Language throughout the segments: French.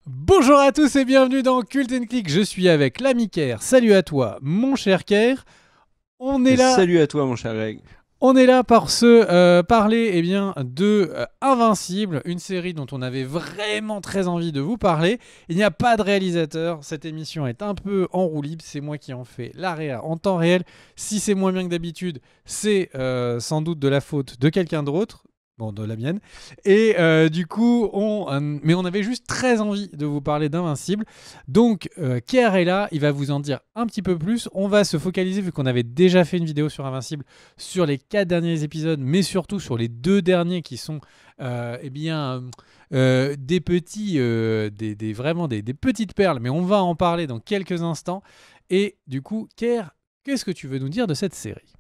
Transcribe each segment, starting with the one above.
Bonjour à tous et bienvenue dans Cult & Click, je suis avec l'ami Ker. Salut à toi mon cher Ker. On est là, Salut à toi, mon cher Greg. on est là pour se parler de Invincible, une série dont on avait vraiment très envie de vous parler. Il n'y a pas de réalisateur, cette émission est un peu en roue libre, c'est moi qui en fais la réa en temps réel. Si c'est moins bien que d'habitude, c'est sans doute de la faute de quelqu'un d'autre. Bon, de la mienne. Et du coup, mais on avait juste très envie de vous parler d'Invincible. Donc, Kier est là, il va vous en dire un petit peu plus. On va se focaliser, vu qu'on avait déjà fait une vidéo sur Invincible, sur les 4 derniers épisodes, mais surtout sur les 2 derniers qui sont des petits, vraiment des petites perles. Mais on va en parler dans quelques instants. Et du coup, Kier, qu'est-ce que tu veux nous dire de cette série ?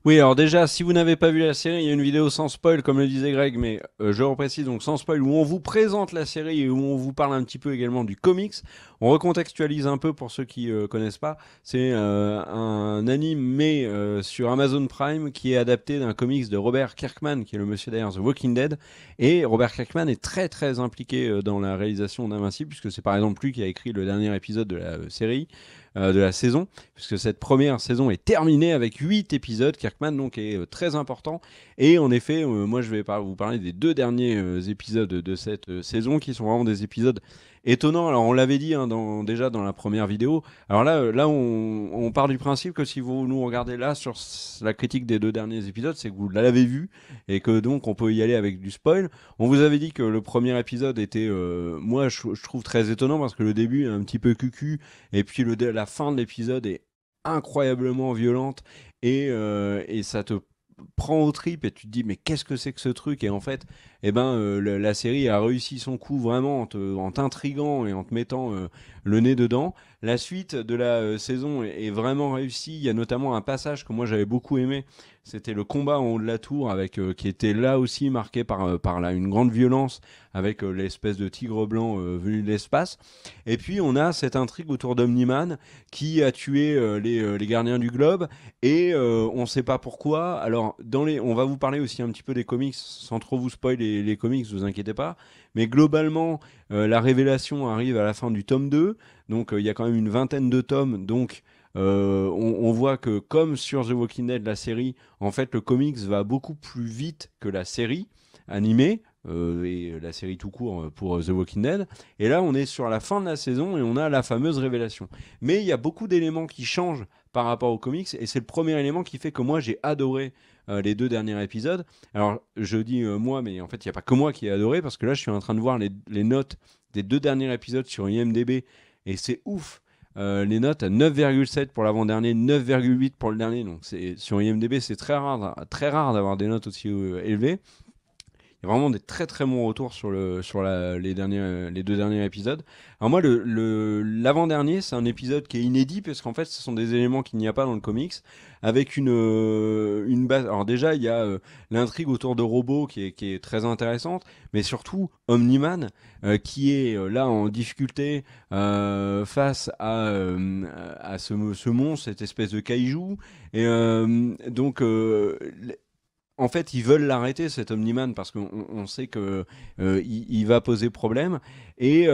Oui, alors déjà, si vous n'avez pas vu la série, il y a une vidéo sans spoil, comme le disait Greg, mais je reprécise, donc sans spoil, où on vous présente la série et où on vous parle un petit peu également du comics. On recontextualise un peu pour ceux qui connaissent pas. C'est un anime, mais sur Amazon Prime, qui est adapté d'un comics de Robert Kirkman, qui est le monsieur derrière The Walking Dead. Et Robert Kirkman est très très impliqué dans la réalisation d'Invincible, puisque c'est par exemple lui qui a écrit le dernier épisode de la série. De la saison, puisque cette première saison est terminée avec 8 épisodes. Kirkman donc est très important. Et en effet, moi je vais vous parler des 2 derniers épisodes de cette saison, qui sont vraiment des épisodes étonnants. Alors on l'avait dit déjà dans la première vidéo. Alors là on part du principe que si vous nous regardez là sur la critique des 2 derniers épisodes, c'est que vous l'avez vu et que donc on peut y aller avec du spoil. On vous avait dit que le premier épisode était, moi je trouve très étonnant, parce que le début est un petit peu cucu, et puis la fin de l'épisode est incroyablement violente, et ça te prend aux tripes et tu te dis mais qu'est-ce que c'est que ce truc. Et en fait la série a réussi son coup vraiment en t'intriguant et en te mettant le nez dedans. La suite de la saison est vraiment réussie. Il y a notamment un passage que moi j'avais beaucoup aimé, c'était le combat en haut de la tour, avec qui était là aussi marqué par une grande violence, avec l'espèce de tigre blanc venu de l'espace. Et puis on a cette intrigue autour d'Omni-Man, qui a tué les gardiens du globe, et on ne sait pas pourquoi. Alors on va vous parler aussi un petit peu des comics, sans trop vous spoiler les comics, vous inquiétez pas. Mais globalement, la révélation arrive à la fin du tome 2, donc il y a quand même une vingtaine de tomes, donc on voit que, comme sur The Walking Dead, la série, en fait le comics va beaucoup plus vite que la série animée, et la série tout court pour The Walking Dead. Et là on est sur la fin de la saison et on a la fameuse révélation. Mais il y a beaucoup d'éléments qui changent par rapport aux comics, et c'est le premier élément qui fait que moi j'ai adoré les 2 derniers épisodes. Alors je dis moi, mais en fait il n'y a pas que moi qui ai adoré, parce que là je suis en train de voir les notes des 2 derniers épisodes sur IMDb, et c'est ouf. Les notes à 9,7 pour l'avant-dernier, 9,8 pour le dernier. Donc sur IMDb, c'est très rare d'avoir des notes aussi élevées. Il y a vraiment des très très bons retours sur les 2 derniers épisodes. Alors moi, l'avant-dernier, c'est un épisode qui est inédit, parce qu'en fait, ce sont des éléments qu'il n'y a pas dans le comics, avec une base. Alors déjà, il y a l'intrigue autour de robots qui est très intéressante, mais surtout Omni-Man, qui est là en difficulté face à ce monstre, cette espèce de kaiju. Et donc en fait, ils veulent l'arrêter, cet Omni-Man, parce qu'on sait que il va poser problème. Et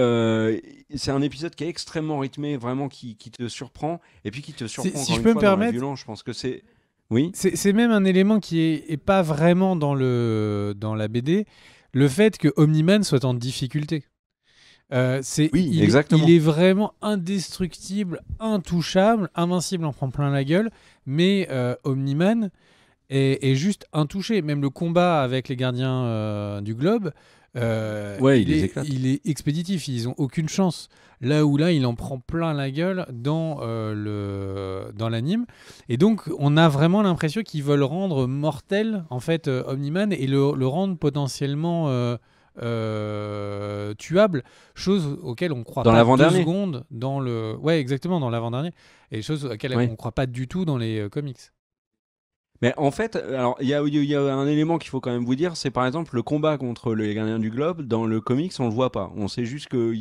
c'est un épisode qui est extrêmement rythmé, vraiment, qui te surprend, et puis qui te surprend Si encore je une peux me fois dans la permettre, violence. Je pense que c'est... Oui. c'est même un élément qui est pas vraiment dans la BD, le fait que Omni-Man soit en difficulté. Oui, Il exactement. est vraiment indestructible, intouchable, invincible en prend plein la gueule, mais Omni-Man est juste intouché. Même le combat avec les gardiens du globe, Ouais, il les éclate. il est expéditif, ils ont aucune chance. Là, il en prend plein la gueule dans l'anime. Et donc, on a vraiment l'impression qu'ils veulent rendre mortel, en fait, Omni-Man, et le rendre potentiellement tuable, chose auquel on ne croit Dans pas 2 l'avant-dernier. secondes dans le... Ouais, exactement, dans l'avant-dernier. Et chose auquel on Oui. ne croit pas du tout dans les comics. Mais en fait, alors il y a un élément qu'il faut quand même vous dire, c'est par exemple le combat contre les gardiens du globe. Dans le comics, on le voit pas. On sait juste que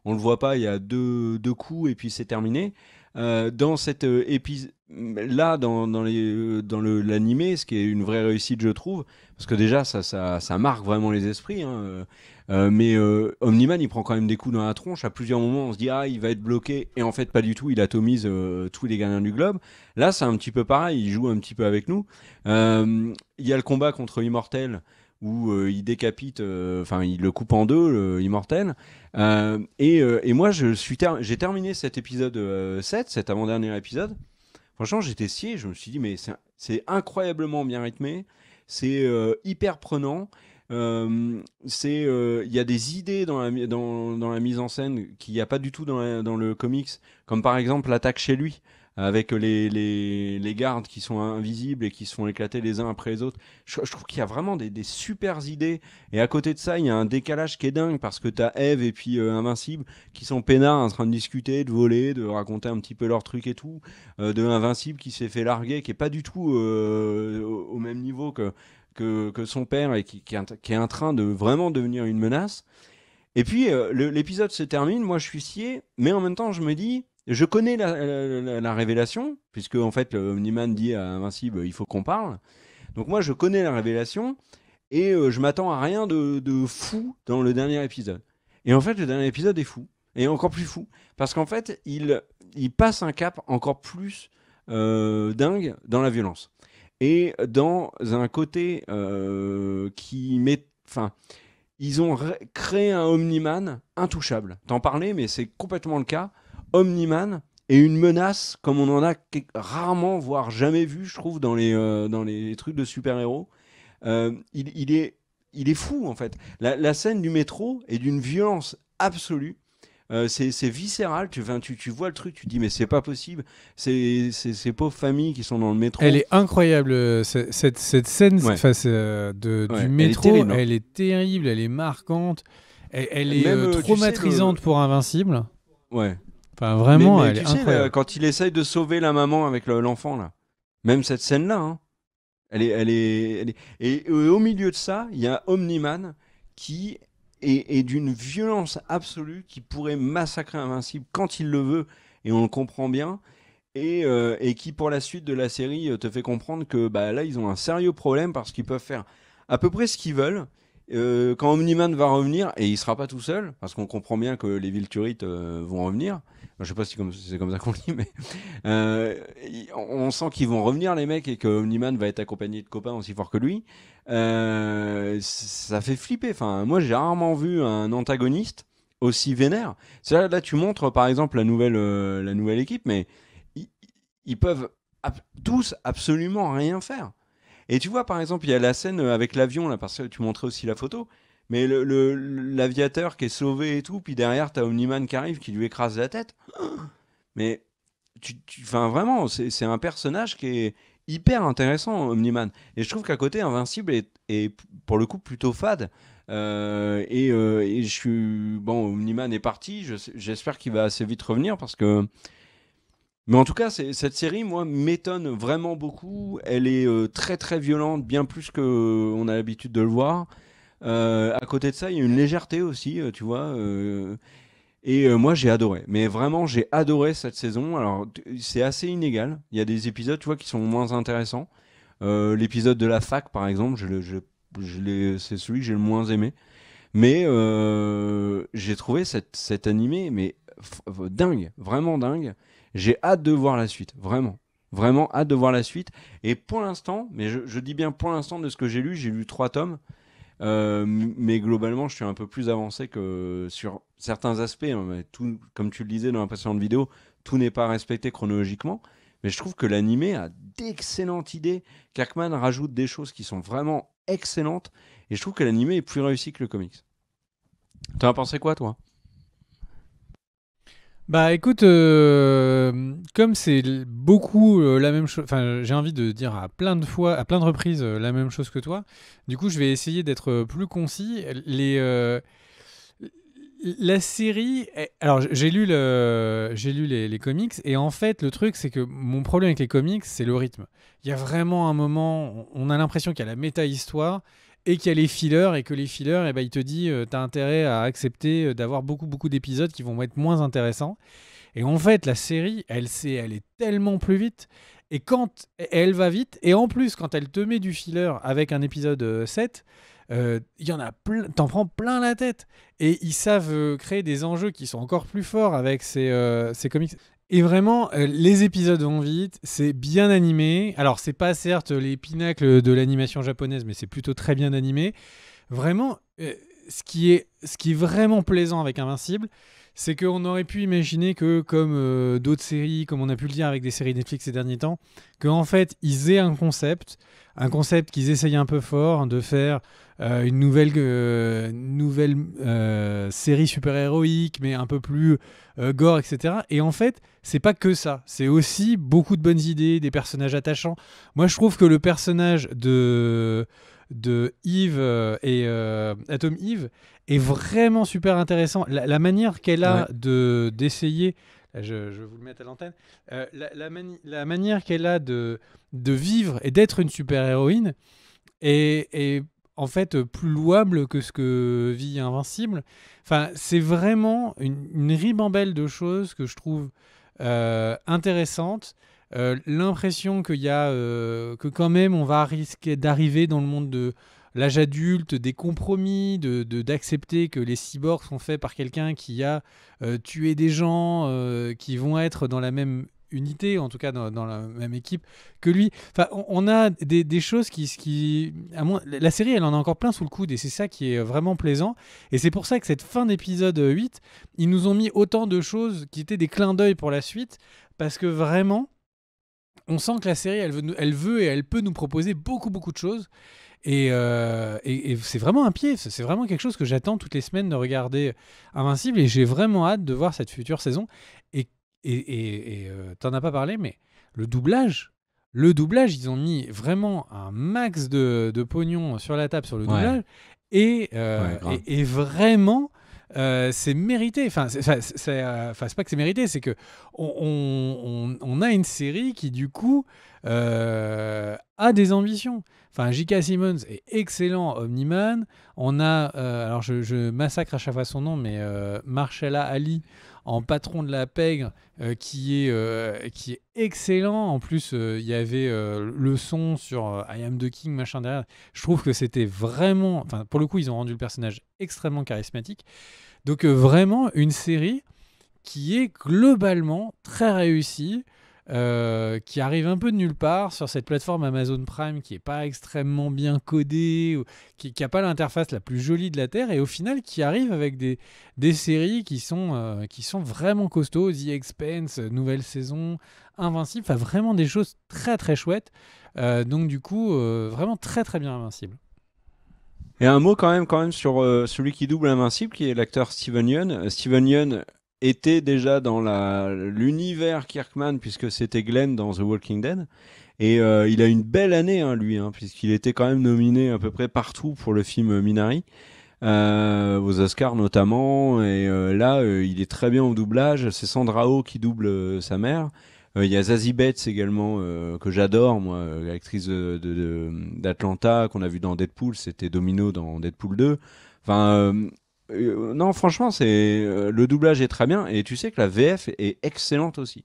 on le voit pas. Il y a deux coups et puis c'est terminé. dans cet épisode là dans l'animé, ce qui est une vraie réussite je trouve, parce que déjà ça marque vraiment les esprits, hein, mais Omniman il prend quand même des coups dans la tronche à plusieurs moments. On se dit ah il va être bloqué, et en fait pas du tout, il atomise tous les gardiens du globe. Là c'est un petit peu pareil, il joue un petit peu avec nous. Il y a le combat contre Immortel où il décapite, enfin il le coupe en deux, le Immortel. Et moi j'ai terminé cet épisode 7, cet avant-dernier épisode. Franchement j'étais scié, je me suis dit mais c'est incroyablement bien rythmé, c'est hyper prenant. Il y a des idées dans la mise en scène qu'il n'y a pas du tout dans le comics, comme par exemple l'attaque chez lui, avec les gardes qui sont invisibles et qui se font éclater les uns après les autres. Je trouve qu'il y a vraiment des super idées. Et à côté de ça, il y a un décalage qui est dingue, parce que t'as Eve et puis Invincible qui sont peinards en train de discuter, de voler, de raconter un petit peu leur truc et tout. De Invincible qui s'est fait larguer, qui est pas du tout au même niveau que son père, et qui est en train de vraiment devenir une menace. Et puis l'épisode se termine, moi je suis scié, mais en même temps je me dis, je connais la révélation, puisque en fait Omniman dit à Invincible il faut qu'on parle. Donc moi je connais la révélation, et je m'attends à rien de fou dans le dernier épisode. Et en fait le dernier épisode est fou, et encore plus fou, parce qu'en fait il passe un cap encore plus dingue dans la violence. Et dans un côté qui met... Enfin, ils ont créé un Omniman intouchable. T'en parlais, mais c'est complètement le cas. Omniman est une menace comme on en a rarement, voire jamais vu, je trouve, dans les trucs de super-héros. Il est fou, en fait. La scène du métro est d'une violence absolue. C'est viscéral, tu vois le truc, tu te dis mais c'est pas possible, ces pauvres familles qui sont dans le métro. Elle est incroyable, cette scène Ouais. du métro, elle est terrible, hein. elle est terrible, elle est marquante, elle est Même, tu sais, traumatisante pour Invincible. Ouais. Enfin vraiment, Mais elle est tu sais, incroyable. quand il essaye de sauver la maman avec l'enfant, là, même cette scène-là, hein, elle est... Et au milieu de ça, il y a Omniman qui est d'une violence absolue, qui pourrait massacrer Invincible quand il le veut, et on le comprend bien, et qui, pour la suite de la série, te fait comprendre que bah, là, ils ont un sérieux problème, parce qu'ils peuvent faire à peu près ce qu'ils veulent. Quand Omniman va revenir, et il sera pas tout seul, parce qu'on comprend bien que les Vilturites vont revenir. Je sais pas si c'est comme ça qu'on le dit, mais on sent qu'ils vont revenir, les mecs, et que Omniman va être accompagné de copains aussi forts que lui. Ça fait flipper. Enfin, moi, j'ai rarement vu un antagoniste aussi vénère. Là, tu montres par exemple la nouvelle équipe, mais ils, ils peuvent tous absolument rien faire. Et tu vois, par exemple, il y a la scène avec l'avion, là, parce que tu montrais aussi la photo, mais l'aviateur qui est sauvé et tout, puis derrière, t'as Omniman qui arrive, qui lui écrase la tête. Mais, enfin, vraiment, c'est un personnage qui est hyper intéressant, Omniman. Et je trouve qu'à côté, Invincible est pour le coup plutôt fade. Et je suis... Bon, Omniman est parti, j'espère qu'il va assez vite revenir, parce que... Mais en tout cas, cette série, moi, m'étonne vraiment beaucoup. Elle est très très violente, bien plus que on a l'habitude de le voir. À côté de ça, il y a une légèreté aussi, tu vois. Moi, j'ai adoré. Mais vraiment, j'ai adoré cette saison. Alors, c'est assez inégal. Il y a des épisodes, tu vois, qui sont moins intéressants. L'épisode de la fac, par exemple, c'est celui que j'ai le moins aimé. Mais j'ai trouvé cet animé mais dingue, vraiment dingue. J'ai hâte de voir la suite, vraiment. Vraiment hâte de voir la suite. Et pour l'instant, mais je dis bien pour l'instant, de ce que j'ai lu 3 tomes. Mais globalement, je suis un peu plus avancé que sur certains aspects, hein, mais tout, comme tu le disais dans la précédente vidéo, tout n'est pas respecté chronologiquement. Mais je trouve que l'animé a d'excellentes idées. Kirkman rajoute des choses qui sont vraiment excellentes. Et je trouve que l'animé est plus réussi que le comics. T'en as pensé quoi, toi? Bah écoute, comme c'est beaucoup la même chose, enfin j'ai envie de dire à plein de fois, à plein de reprises la même chose que toi, du coup je vais essayer d'être plus concis. La série, alors j'ai lu les comics, et en fait le truc c'est que mon problème avec les comics c'est le rythme. Il y a vraiment un moment, on a l'impression qu'il y a la méta-histoire et qu'il y a les fillers, et que les fillers, eh ben, il te dit t'as intérêt à accepter d'avoir beaucoup d'épisodes qui vont être moins intéressants. Et en fait, la série, elle est tellement plus vite. Et quand elle va vite, et en plus, quand elle te met du filler avec un épisode 7, il y en a plein, t'en prends plein la tête. Et ils savent créer des enjeux qui sont encore plus forts avec ces comics. Et vraiment, les épisodes vont vite, c'est bien animé. Alors, c'est pas certes les pinacles de l'animation japonaise, mais c'est plutôt très bien animé. Vraiment, ce qui est vraiment plaisant avec Invincible, c'est qu'on aurait pu imaginer que, comme d'autres séries, comme on a pu le dire avec des séries Netflix ces derniers temps, qu'en fait, ils aient un concept qu'ils essayent un peu fort de faire une nouvelle série super-héroïque, mais un peu plus gore, etc. Et en fait, c'est pas que ça. C'est aussi beaucoup de bonnes idées, des personnages attachants. Moi, je trouve que le personnage de Eve et Atom Eve est vraiment super intéressant. La manière qu'elle a d'essayer, là, je vais vous le mettre à l'antenne, la manière qu'elle a de vivre et d'être une super-héroïne est en fait plus louable que ce que vit Invincible. Enfin, c'est vraiment une ribambelle de choses que je trouve intéressantes. L'impression qu'il y a que quand même on va risquer d'arriver dans le monde de l'âge adulte, des compromis, d'accepter que les cyborgs sont faits par quelqu'un qui a tué des gens qui vont être dans la même unité, en tout cas dans la même équipe que lui. Enfin, on a des choses la série, elle en a encore plein sous le coude, et c'est ça qui est vraiment plaisant. Et c'est pour ça que cette fin d'épisode 8, ils nous ont mis autant de choses qui étaient des clins d'œil pour la suite, parce que vraiment, on sent que la série, elle veut et elle peut nous proposer beaucoup, beaucoup de choses. Et c'est vraiment un pied, c'est vraiment quelque chose que j'attends toutes les semaines de regarder Invincible, et j'ai vraiment hâte de voir cette future saison. Et t'en as pas parlé, mais le doublage, ils ont mis vraiment un max de pognon sur la table sur le doublage, et vraiment, c'est mérité. Enfin, c'est pas que c'est mérité, c'est que on a une série qui du coup a des ambitions. Enfin, J.K. Simmons est excellent Omni-Man. On a, alors je massacre à chaque fois son nom, mais Mahershala Ali en patron de la pègre, qui est excellent. En plus, il y avait le son sur I Am the King, machin derrière. Je trouve que c'était vraiment... Enfin, pour le coup, ils ont rendu le personnage extrêmement charismatique. Donc vraiment, une série qui est globalement très réussie, qui arrive un peu de nulle part sur cette plateforme Amazon Prime qui est pas extrêmement bien codée, qui a pas l'interface la plus jolie de la Terre, et au final qui arrive avec des séries qui sont vraiment costauds. The Expanse, nouvelle saison, Invincible, enfin vraiment des choses très très chouettes. Donc du coup, vraiment très très bien Invincible. Et un mot quand même sur celui qui double Invincible, qui est l'acteur Steven Yeun. Steven Yeun était déjà dans l'univers Kirkman, puisque c'était Glenn dans The Walking Dead. Et il a une belle année, hein, lui, puisqu'il était quand même nominé à peu près partout pour le film Minari, aux Oscars notamment. Et là, il est très bien au doublage. C'est Sandra Oh qui double sa mère. Il y a Zazie Betts également, que j'adore, moi, l'actrice d'Atlanta, qu'on a vu dans Deadpool. C'était Domino dans Deadpool 2. Enfin... non, franchement, le doublage est très bien, et tu sais que la VF est excellente aussi.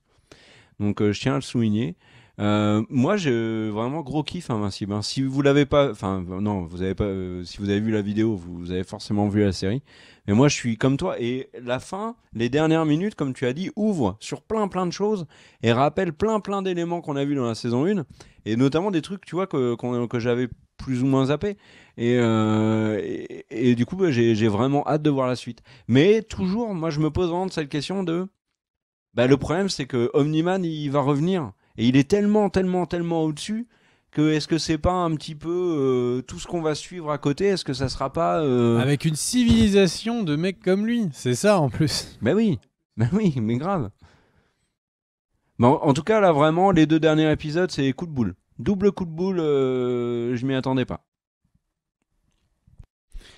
Donc, je tiens à le souligner. Moi, j'ai vraiment gros kiff Invincible. Hein. Si vous l'avez pas, enfin non, vous avez pas. Si vous avez vu la vidéo, vous avez forcément vu la série. Mais moi, je suis comme toi. Et la fin, les dernières minutes, comme tu as dit, ouvre sur plein de choses et rappelle plein d'éléments qu'on a vus dans la saison 1, et notamment des trucs, tu vois, que j'avais plus ou moins zappé. Et du coup, j'ai vraiment hâte de voir la suite. Mais toujours, moi, je me pose vraiment cette question de... Bah, le problème, c'est que Omni-Man, il va revenir. Et il est tellement au-dessus que est-ce que c'est pas un petit peu tout ce qu'on va suivre à côté? Est-ce que ça sera pas... Avec une civilisation de mecs comme lui, c'est ça en plus. Ben oui, mais grave. Mais en tout cas, là, vraiment, les 2 derniers épisodes, c'est coup de boule. Double coup de boule, je m'y attendais pas.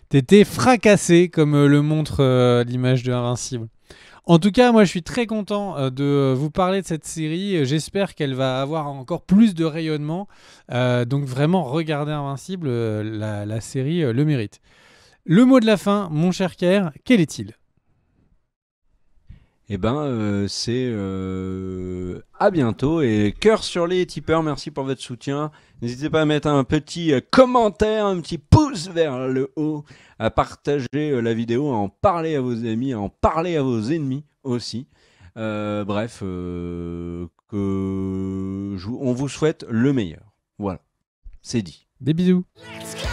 T'étais fracassé, comme le montre l'image de Invincible. En tout cas, moi je suis très content de vous parler de cette série. J'espère qu'elle va avoir encore plus de rayonnement. Donc vraiment, regardez Invincible, la série le mérite. Le mot de la fin, mon cher Kerr, quel est-il ? Et c'est à bientôt et cœur sur les tipeurs, merci pour votre soutien. N'hésitez pas à mettre un petit commentaire, un petit pouce vers le haut, à partager la vidéo, à en parler à vos amis, à en parler à vos ennemis aussi. On vous souhaite le meilleur. Voilà, c'est dit. Des bisous. Let's go!